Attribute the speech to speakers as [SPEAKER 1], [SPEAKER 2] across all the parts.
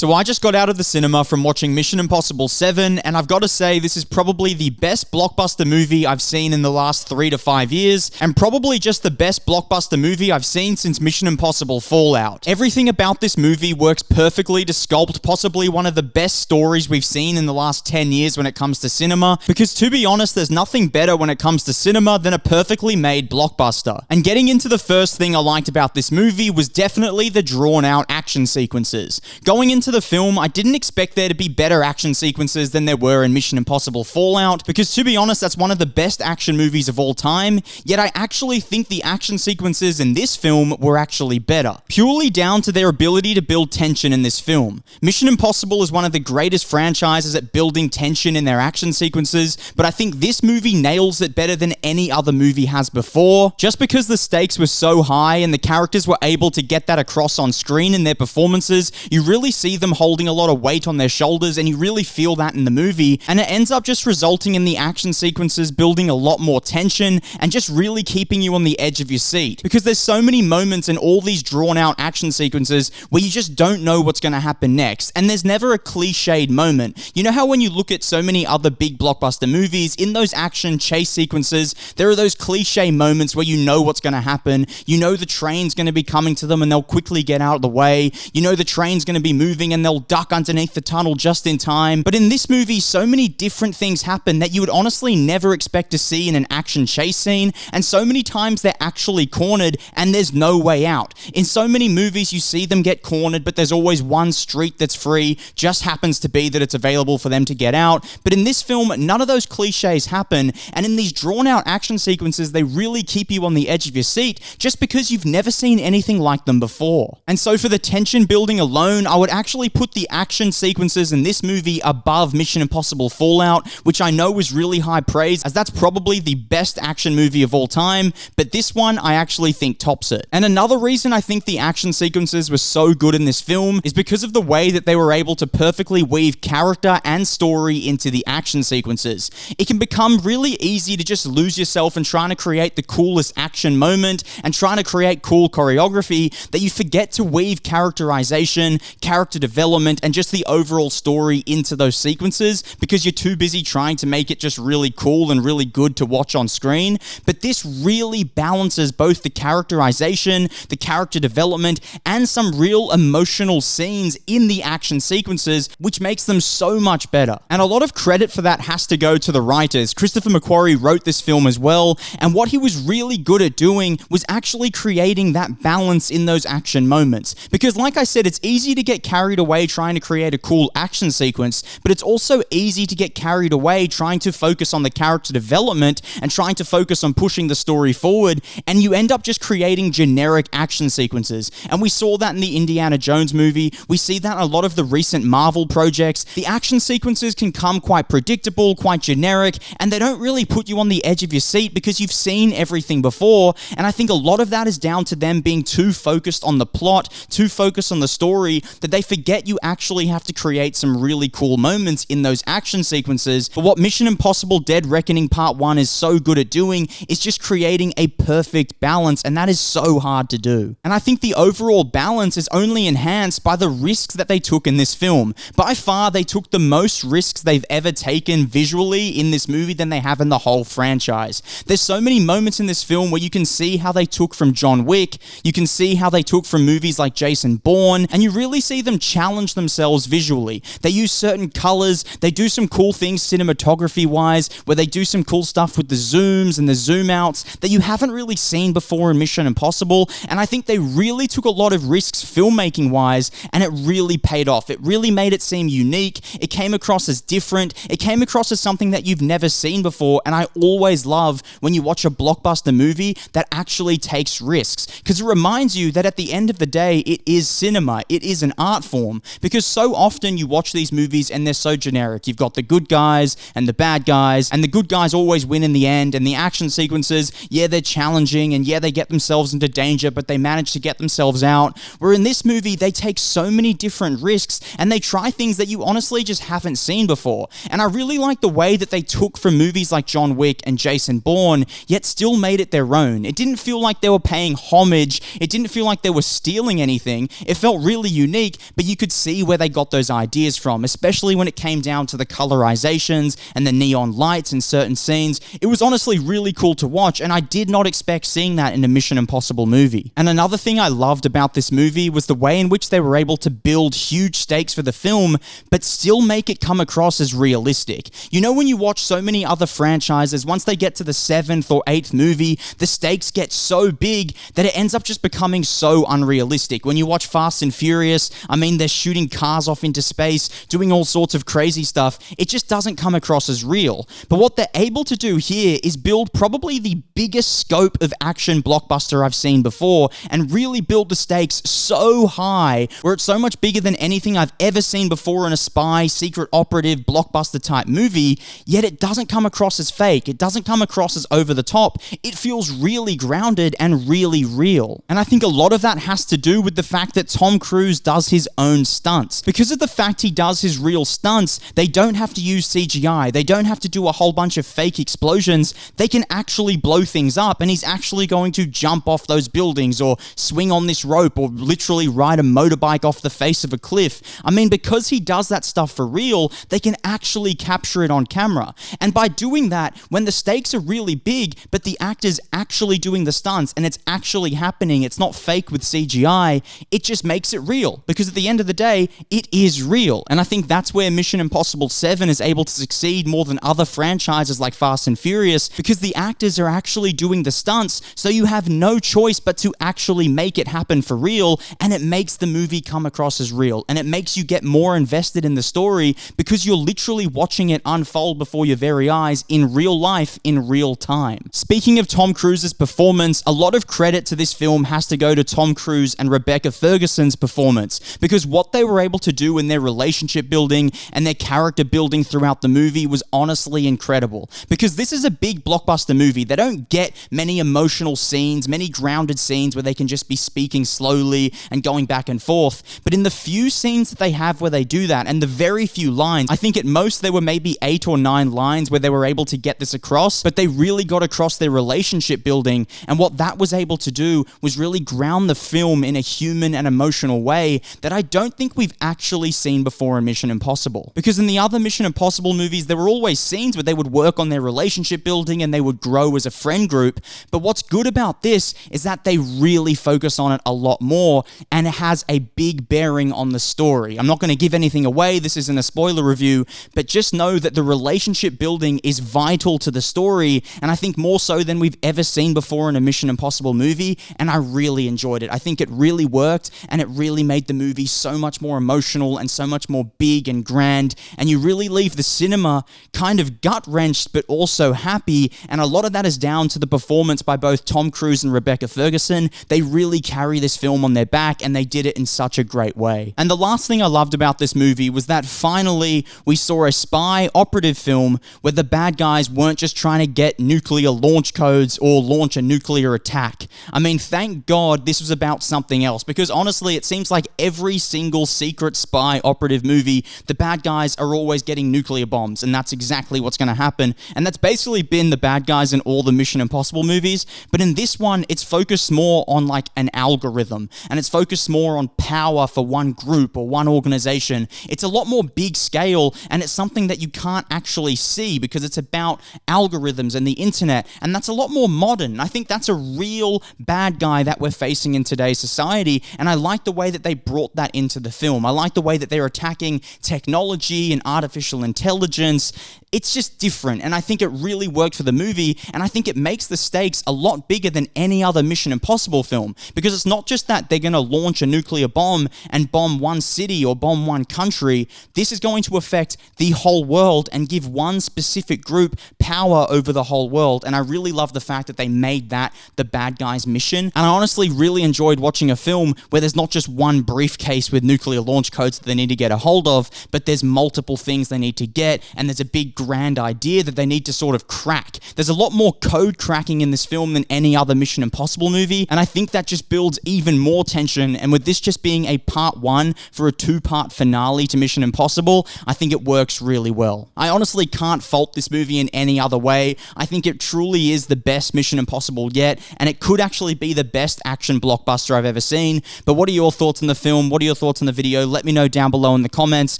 [SPEAKER 1] So I just got out of the cinema from watching Mission Impossible 7, and I've got to say this is probably the best blockbuster movie I've seen in the last 3 to 5 years, and probably just the best blockbuster movie I've seen since Mission Impossible Fallout. Everything about this movie works perfectly to sculpt possibly one of the best stories we've seen in the last 10 years when it comes to cinema, because to be honest, there's nothing better when it comes to cinema than a perfectly made blockbuster. And getting into the first thing I liked about this movie was definitely the drawn-out action sequences. Going into the film, I didn't expect there to be better action sequences than there were in Mission Impossible Fallout, because to be honest, that's one of the best action movies of all time, yet I actually think the action sequences in this film were actually better, purely down to their ability to build tension in this film. Mission Impossible is one of the greatest franchises at building tension in their action sequences, but I think this movie nails it better than any other movie has before, just because the stakes were so high and the characters were able to get that across on screen in their performances. You really see them holding a lot of weight on their shoulders, and you really feel that in the movie, and it ends up just resulting in the action sequences building a lot more tension and just really keeping you on the edge of your seat, because there's so many moments in all these drawn out action sequences where you just don't know what's going to happen next, and there's never a cliched moment. You know how when you look at so many other big blockbuster movies, in those action chase sequences, there are those cliche moments where you know what's going to happen, you know the train's going to be coming to them and they'll quickly get out of the way, you know the train's going to be moving and they'll duck underneath the tunnel just in time. But in this movie, so many different things happen that you would honestly never expect to see in an action chase scene, and so many times they're actually cornered and there's no way out. In so many movies, you see them get cornered, but there's always one street that's free, just happens to be that it's available for them to get out. But in this film, none of those cliches happen, and in these drawn-out action sequences, they really keep you on the edge of your seat just because you've never seen anything like them before. And so for the tension building alone, I would actually put the action sequences in this movie above Mission Impossible Fallout, which I know was really high praise, as that's probably the best action movie of all time, but this one I actually think tops it. And another reason I think the action sequences were so good in this film is because of the way that they were able to perfectly weave character and story into the action sequences. It can become really easy to just lose yourself in trying to create the coolest action moment and trying to create cool choreography that you forget to weave characterization, character development, and just the overall story into those sequences because you're too busy trying to make it just really cool and really good to watch on screen. But this really balances both the characterization, the character development, and some real emotional scenes in the action sequences, which makes them so much better. And a lot of credit for that has to go to the writers. Christopher McQuarrie wrote this film as well, and what he was really good at doing was actually creating that balance in those action moments. Because like I said, it's easy to get carried away trying to create a cool action sequence, but it's also easy to get carried away trying to focus on the character development and trying to focus on pushing the story forward, and you end up just creating generic action sequences. And we saw that in the Indiana Jones movie, we see that in a lot of the recent Marvel projects. The action sequences can come quite predictable, quite generic, and they don't really put you on the edge of your seat because you've seen everything before, and I think a lot of that is down to them being too focused on the plot, too focused on the story, that they forget you actually have to create some really cool moments in those action sequences. But what Mission Impossible Dead Reckoning Part 1 is so good at doing is just creating a perfect balance, and that is so hard to do. And I think the overall balance is only enhanced by the risks that they took in this film. By far, they took the most risks they've ever taken visually in this movie than they have in the whole franchise. There's so many moments in this film where you can see how they took from John Wick, you can see how they took from movies like Jason Bourne, and you really see them challenge themselves visually. They use certain colors, they do some cool things cinematography-wise, where they do some cool stuff with the zooms and the zoom-outs that you haven't really seen before in Mission Impossible, and I think they really took a lot of risks filmmaking-wise, and it really paid off. It really made it seem unique, it came across as different, it came across as something that you've never seen before, and I always love when you watch a blockbuster movie that actually takes risks, because it reminds you that at the end of the day, it is cinema, it is an art form, because so often you watch these movies and they're so generic. You've got the good guys and the bad guys, and the good guys always win in the end, and the action sequences, yeah, they're challenging, and yeah, they get themselves into danger, but they manage to get themselves out. Where in this movie, they take so many different risks, and they try things that you honestly just haven't seen before. And I really like the way that they took from movies like John Wick and Jason Bourne, yet still made it their own. It didn't feel like they were paying homage, it didn't feel like they were stealing anything, it felt really unique, but you could see where they got those ideas from, especially when it came down to the colorizations and the neon lights in certain scenes. It was honestly really cool to watch, and I did not expect seeing that in a Mission Impossible movie. And another thing I loved about this movie was the way in which they were able to build huge stakes for the film, but still make it come across as realistic. You know, when you watch so many other franchises, once they get to the 7th or 8th movie, the stakes get so big that it ends up just becoming so unrealistic. When you watch Fast and Furious, I mean, they're shooting cars off into space, doing all sorts of crazy stuff. It just doesn't come across as real. But what they're able to do here is build probably the biggest scope of action blockbuster I've seen before, and really build the stakes so high, where it's so much bigger than anything I've ever seen before in a spy, secret operative, blockbuster type movie, yet it doesn't come across as fake. It doesn't come across as over the top. It feels really grounded and really real. And I think a lot of that has to do with the fact that Tom Cruise does his own stunts. Because of the fact he does his real stunts, they don't have to use CGI. They don't have to do a whole bunch of fake explosions. They can actually blow things up, and he's actually going to jump off those buildings or swing on this rope or literally ride a motorbike off the face of a cliff. I mean, because he does that stuff for real, they can actually capture it on camera. And by doing that, when the stakes are really big, but the actor's actually doing the stunts and it's actually happening, it's not fake with CGI, it just makes it real. Because at the end of the day, it is real. And I think that's where Mission Impossible 7 is able to succeed more than other franchises like Fast and Furious, because the actors are actually doing the stunts, so you have no choice but to actually make it happen for real, and it makes the movie come across as real, and it makes you get more invested in the story because you're literally watching it unfold before your very eyes in real life, in real time. Speaking of Tom Cruise's performance, a lot of credit to this film has to go to Tom Cruise and Rebecca Ferguson's performance, because what they were able to do in their relationship building and their character building throughout the movie was honestly incredible. Because this is a big blockbuster movie. They don't get many emotional scenes, many grounded scenes where they can just be speaking slowly and going back and forth. But in the few scenes that they have where they do that, and the very few lines, I think at most there were maybe 8 or 9 lines where they were able to get this across, but they really got across their relationship building. And what that was able to do was really ground the film in a human and emotional way that I don't think we've actually seen before in Mission Impossible. Because in the other Mission Impossible movies, there were always scenes where they would work on their relationship building and they would grow as a friend group. But what's good about this is that they really focus on it a lot more, and it has a big bearing on the story. I'm not going to give anything away, this isn't a spoiler review, but just know that the relationship building is vital to the story, and I think more so than we've ever seen before in a Mission Impossible movie, and I really enjoyed it. I think it really worked, and it really made the movie so much more emotional and so much more big and grand, and you really leave the cinema kind of gut-wrenched but also happy, and a lot of that is down to the performance by both Tom Cruise and Rebecca Ferguson. They really carry this film on their back, and they did it in such a great way. And the last thing I loved about this movie was that finally we saw a spy operative film where the bad guys weren't just trying to get nuclear launch codes or launch a nuclear attack. I mean, thank God this was about something else, because honestly, it seems like every single secret spy operative movie, the bad guys are always getting nuclear bombs, and that's exactly what's going to happen. And that's basically been the bad guys in all the Mission Impossible movies. But in this one, it's focused more on like an algorithm, and it's focused more on power for one group or one organization. It's a lot more big scale, and it's something that you can't actually see because it's about algorithms and the internet, and that's a lot more modern. I think that's a real bad guy that we're facing in today's society, and I like the way that they brought that into the film. I like the way that they're attacking technology and artificial intelligence. It's just different, and I think it really worked for the movie, and I think it makes the stakes a lot bigger than any other Mission Impossible film, because it's not just that they're going to launch a nuclear bomb and bomb one city or bomb one country. This is going to affect the whole world and give one specific group power over the whole world, and I really love the fact that they made that the bad guys' mission. And I honestly really enjoyed watching a film where there's not just one briefcase with nuclear launch codes that they need to get a hold of, but there's multiple things they need to get, and there's a big grand idea that they need to sort of crack. There's a lot more code cracking in this film than any other Mission Impossible movie, and I think that just builds even more tension, and with this just being a part 1 for a 2-part finale to Mission Impossible, I think it works really well. I honestly can't fault this movie in any other way. I think it truly is the best Mission Impossible yet, and it could actually be the best action blockbuster I've ever seen. But what are your thoughts on the film? What are your thoughts on the video. Let me know down below in the comments.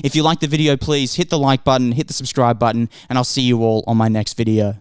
[SPEAKER 1] If you like the video, please hit the like button, hit the subscribe button, and I'll see you all on my next video.